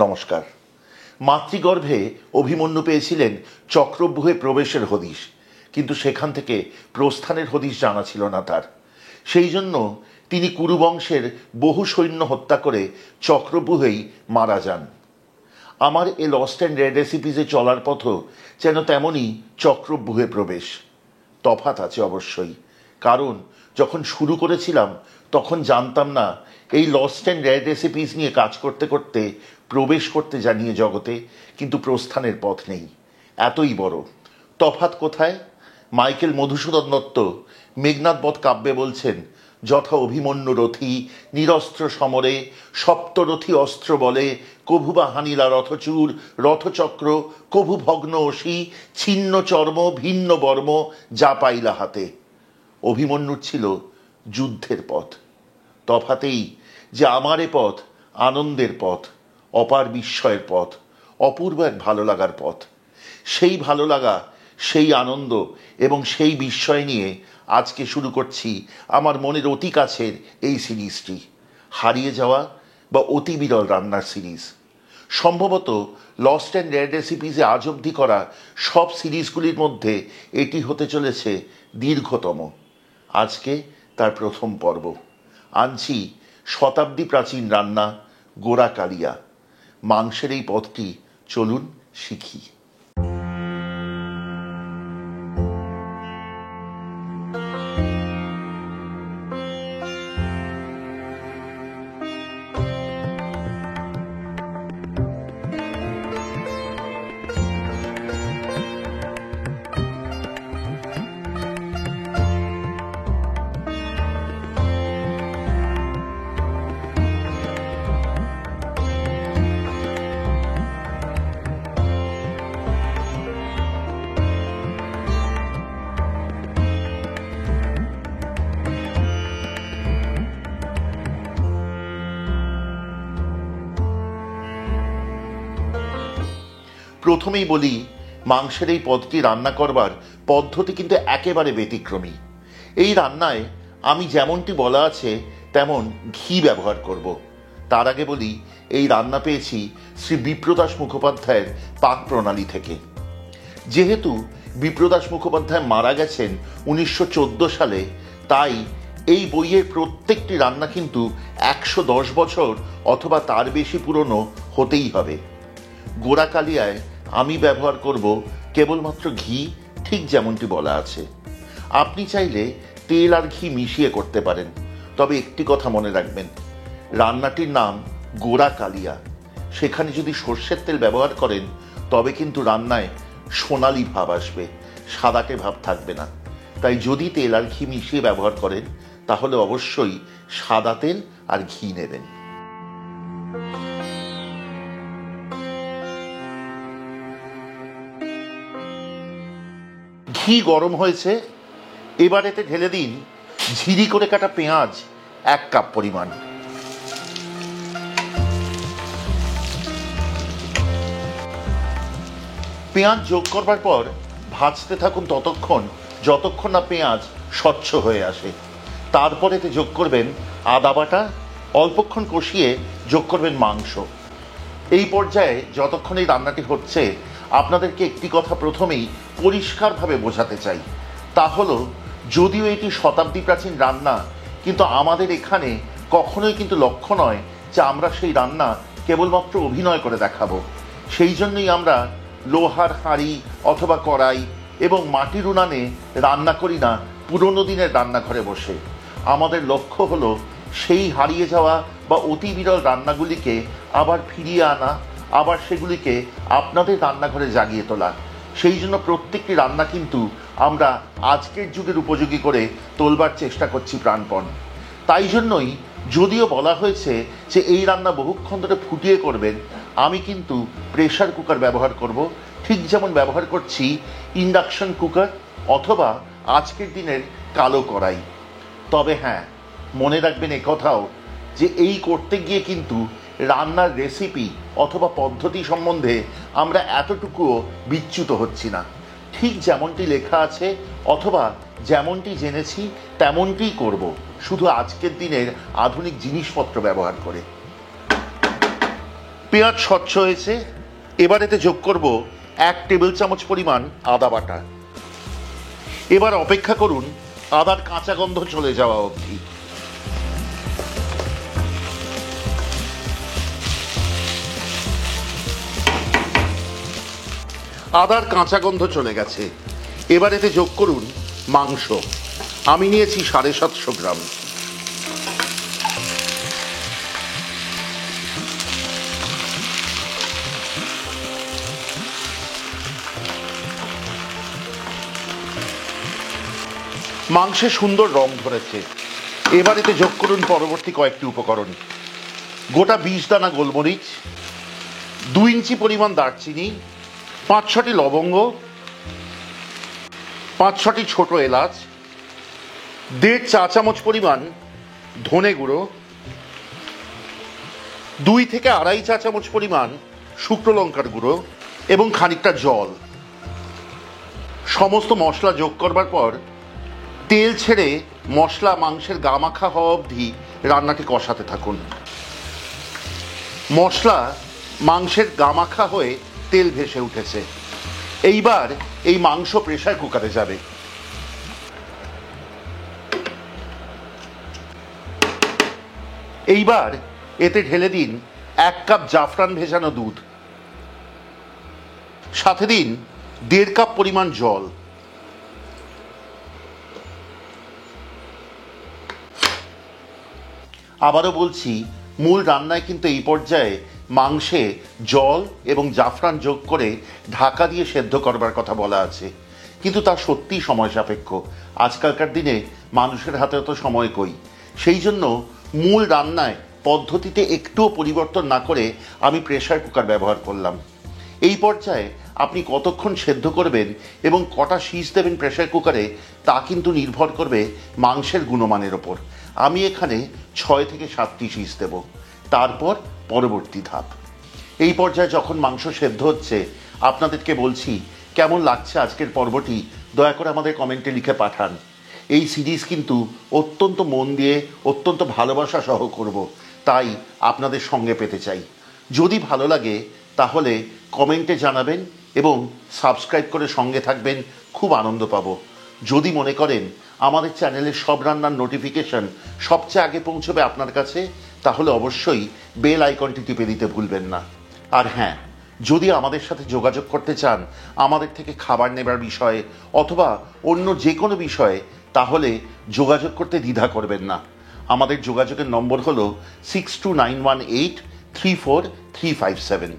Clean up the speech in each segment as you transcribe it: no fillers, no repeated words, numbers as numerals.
নমস্কার। মাতৃগর্ভে অভিমন্যু পেয়েছিলেন চক্রব্যূহে প্রবেশের হদিশ, কিন্তু সেখান থেকে প্রস্থানের হদিশ জানা ছিল না তার। সেই জন্য তিনি কুরুবংশের বহু সৈন্য হত্যা করে চক্রব্যূহেই মারা যান। আমার এ লস্ট অ্যান্ড রেড রেসিপিসে চলার পথও যেন তেমনই চক্রব্যূহে প্রবেশ। তফাৎ আছে অবশ্যই, কারণ যখন শুরু করেছিলাম তখন জানতাম না এই লস্ট অ্যান্ড রেড রেসিপিস নিয়ে কাজ করতে করতে প্রবেশ করতে জানিয়ে জগতে কিন্তু প্রস্থানের পথ নেই, এতই বড়। তফাৎ কোথায়? মাইকেল মধুসূদন দত্ত মেঘনাদ বধ কাব্যে বলছেন, যথা অভিমন্যু রথী নিরস্ত্র সমরে সপ্তরথী অস্ত্র বলে কভু বা হানিলা রথচূর রথচক্র কভু ভগ্ন অসি ছিন্ন চর্ম ভিন্ন বর্ম যা পাইলা হাতে। অভিমন্যুর ছিল যুদ্ধের পথ। তফাতেই যে আমার এ পথ আনন্দের পথ, অপার বিস্ময়ের পথ, অপূর্ব এক ভালো লাগার পথ। সেই ভালো লাগা, সেই আনন্দ এবং সেই বিস্ময় নিয়ে আজকে শুরু করছি আমার মনের অতি কাছের এই সিরিজটি, হারিয়ে যাওয়া বা অতি বিরল রান্নার সিরিজ। সম্ভবত লস্ট অ্যান্ড রেড রেসিপিসে আজ অবধি করা সব সিরিজগুলির মধ্যে এটি হতে চলেছে দীর্ঘতম। আজকে তার প্রথম পর্ব। আনছি শতাব্দী প্রাচীন রান্না গোরা কালিয়া। মাংসের এই পদটি চলুন শিখি। প্রথমেই বলি, মাংসের এই পদটি রান্না করবার পদ্ধতি কিন্তু একেবারে ব্যতিক্রমী। এই রান্নায় আমি যেমনটি বলা আছে তেমন ঘি ব্যবহার করব। তার আগে বলি, এই রান্না পেয়েছি শ্রী বিপ্রদাস মুখোপাধ্যায়ের পাক প্রণালী থেকে। যেহেতু বিপ্রদাস মুখোপাধ্যায় মারা গেছেন 1914 সালে, তাই এই বইয়ের প্রত্যেকটি রান্না কিন্তু 110 বছর অথবা তার বেশি পুরনো হতেই হবে। গোরা কালিয়ায় আমি ব্যবহার করব কেবলমাত্র ঘি, ঠিক যেমনটি বলা আছে। আপনি চাইলে তেল আর ঘি মিশিয়ে করতে পারেন, তবে একটি কথা মনে রাখবেন, রান্নাটির নাম গোরা কালিয়া। সেখানে যদি সর্ষের তেল ব্যবহার করেন তবে কিন্তু রান্নায় সোনালি ভাব আসবে, সাদাটে ভাব থাকবে না। তাই যদি তেল আর ঘি মিশিয়ে ব্যবহার করেন তাহলে অবশ্যই সাদা তেল আর ঘি নেবেন। ঘি গরম হয়েছে, এবার এতে ঢেলে দিন ঝিরি করে কাটা পেঁয়াজ 1 কাপ পরিমাণ। পেঁয়াজ যোগ করবার পর ভাজতে থাকুন ততক্ষণ যতক্ষণ না পেঁয়াজ স্বচ্ছ হয়ে আসে। তারপর এতে যোগ করবেন আদা বাটা, অল্পক্ষণ কষিয়ে যোগ করবেন মাংস। এই পর্যায়ে যতক্ষণ এই রান্নাটি হচ্ছে আপনাদেরকে একটি কথা প্রথমেই পরিষ্কারভাবে বোঝাতে চাই। তা হলো, যদিও এটি শতাব্দী প্রাচীন রান্না, কিন্তু আমাদের এখানে কখনোই কিন্তু লক্ষ্য নয় যে আমরা সেই রান্না কেবলমাত্র অভিনয় করে দেখাবো। সেই জন্যই আমরা লোহার হাঁড়ি অথবা কড়াই এবং মাটির উনানে রান্না করি না পুরনো দিনের রান্নাঘরে বসে। আমাদের লক্ষ্য হলো সেই হারিয়ে যাওয়া বা অতি বিরল রান্নাগুলিকে আবার ফিরিয়ে আনা, আবার সেগুলিকে আপনাদের রান্নাঘরে জাগিয়ে তোলা। সেই জন্য প্রত্যেকটি রান্না কিন্তু আমরা আজকের যুগের উপযোগী করে তোলবার চেষ্টা করছি প্রাণপণ। তাই জন্যই যদিও বলা হয়েছে যে এই রান্না বহুক্ষণ ধরে ফুটিয়ে করবেন, আমি কিন্তু প্রেসার কুকার ব্যবহার করব, ঠিক যেমন ব্যবহার করছি ইন্ডাকশন কুকার অথবা আজকের দিনের কালো কড়াই। তবে হ্যাঁ, মনে রাখবেন একথাও যে এই করতে গিয়ে কিন্তু রান্নার রেসিপি অথবা পদ্ধতি সম্বন্ধে আমরা এতটুকুও বিচ্যুত হচ্ছি না। ঠিক যেমনটি লেখা আছে অথবা যেমনটি জেনেছি তেমনটিই করব, শুধু আজকের দিনের আধুনিক জিনিসপত্র ব্যবহার করে। পেঁয়াজ স্বচ্ছ হয়েছে। এবার এতে যোগ করব 1 টেবিল চামচ পরিমাণ আদা বাটা। এবার অপেক্ষা করুন আদার কাঁচা গন্ধ চলে যাওয়া অবধি। আদার কাঁচা গন্ধ চলে গেছে। এবার এতে যোগ করুন মাংস। আমি নিয়েছি 750 গ্রাম। মাংসে সুন্দর রং ধরেছে। এবার এতে যোগ করুন পরবর্তী কয়েকটি উপকরণ। গোটা 20 দানা গোলমরিচ, 2 ইঞ্চি পরিমাণ দারচিনি, 5-6টি লবঙ্গ, 5-6টি ছোট এলাচ, 1.5 চা চামচ পরিমাণ ধনে গুঁড়ো, 2 থেকে 2.5 চা চামচ পরিমাণ শুকনো লঙ্কার গুঁড়ো এবং খানিকটা জল। সমস্ত মশলা যোগ করবার পর তেল ছেড়ে মশলা মাংসের গামাখা হওয়া অবধি রান্নাটি কষাতে থাকুন। মশলা মাংসের গামাখা হয়ে তেল ভেসে উঠেছে। এইবার এই মাংস প্রেসার কুকারে যাবে। এইবার এতে ঢেলে দিন 1 কাপ জাফরান ভেজানো দুধ, সাথে দিন 1.5 কাপ পরিমাণ জল। আবারও বলছি, মূল রান্নায় কিন্তু এই পর্যায়ে মাংসে জল এবং জাফরান যোগ করে ঢাকা দিয়ে সেদ্ধ করবার কথা বলা আছে, কিন্তু তা সত্যিই সময় সাপেক্ষ। আজকালকার দিনে মানুষের হাতে অত সময় কই। সেই জন্য মূল রান্নায় পদ্ধতিতে একটুও পরিবর্তন না করে আমি প্রেসার কুকার ব্যবহার করলাম। এই পর্যায়ে আপনি কতক্ষণ সেদ্ধ করবেন এবং কটা সিজ দেবেন প্রেসার কুকারে তা কিন্তু নির্ভর করবে মাংসের গুণমানের ওপর। আমি এখানে 6 থেকে 7টি সিজ দেব। তারপর পরবর্তী ধাপ। এই পর্যায়ে যখন মাংস সেদ্ধ হচ্ছে, আপনাদেরকে বলছি কেমন লাগছে আজকের পর্বটি দয়া করে আমাদের কমেন্টে লিখে পাঠান। এই সিরিজ কিন্তু অত্যন্ত মন দিয়ে, অত্যন্ত ভালোবাসা সহ করব, তাই আপনাদের সঙ্গে পেতে চাই। যদি ভালো লাগে তাহলে কমেন্টে জানাবেন এবং সাবস্ক্রাইব করে সঙ্গে থাকবেন, খুব আনন্দ পাবো। যদি মনে করেন আমাদের চ্যানেলের সব রান্নার নোটিফিকেশন সবচেয়ে আগে পৌঁছবে আপনার কাছে, তাহলে অবশ্যই বেল আইকনটি টিপে দিতে ভুলবেন না। আর হ্যাঁ, যদি আমাদের সাথে যোগাযোগ করতে চান আমাদের থেকে খাবার নেবার বিষয়ে অথবা অন্য যে কোনো বিষয়ে, তাহলে যোগাযোগ করতে দ্বিধা করবেন না। আমাদের যোগাযোগের নম্বর হলো 6291834357।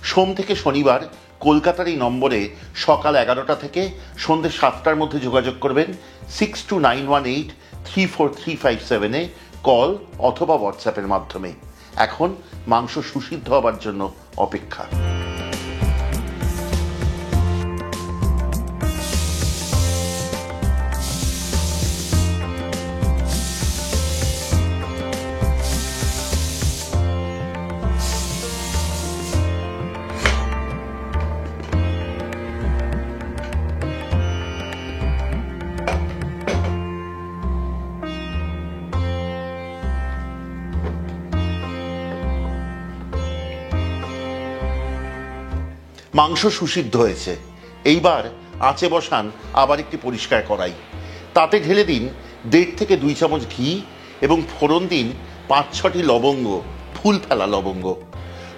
সোম থেকে শনিবার কলকাতার এই নম্বরে সকাল 11টা থেকে সন্ধ্যে 7টার মধ্যে যোগাযোগ করবেন 6291834357-এ কল অথবা হোয়াটসঅ্যাপের মাধ্যমে। এখন মাংস সুসিদ্ধ হবার জন্য অপেক্ষা। মাংস সুসিদ্ধ হয়েছে। এইবার আঁচে বসান আবার একটি পরিষ্কার কড়াই। তাতে ঢেলে দিন 1.5 থেকে 2 চামচ ঘি এবং ফোড়ন দিন 5-6টি লবঙ্গ, ফুল ফেলা লবঙ্গ।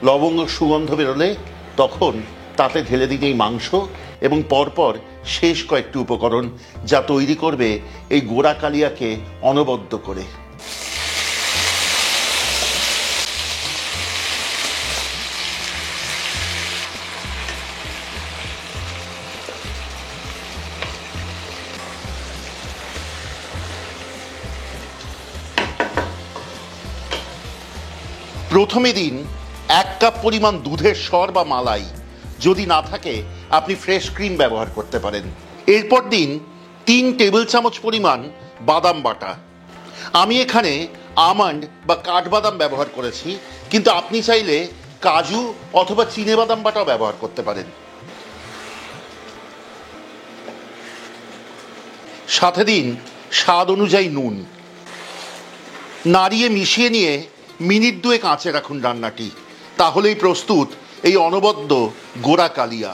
লবঙ্গ সুগন্ধ বেরোলে তখন তাতে ঢেলে দিন এই মাংস এবং পরপর শেষ কয়েকটি উপকরণ, যা তৈরি করবে এই গোড়া কালিয়াকে অনবদ্য করে। প্রথমে দিন 1 কাপ পরিমাণ দুধের সর বা মালাই, যদি না থাকে আপনি ফ্রেশ ক্রিম ব্যবহার করতে পারেন। এরপর দিন 3 টেবিল চামচ পরিমাণ বাদাম বাটা। আমি এখানে আমন্ড বা কাঠবাদাম ব্যবহার করেছি, কিন্তু আপনি চাইলে কাজু অথবা চিনে বাদাম বাটাও ব্যবহার করতে পারেন। সাথে দিন স্বাদ অনুযায়ী নুন। নাড়িয়ে মিশিয়ে নিয়ে মিনিট 2 আঁচে রাখুন রান্নাটি। তাহলেই প্রস্তুত এই অনবদ্য গোড়া কালিয়া।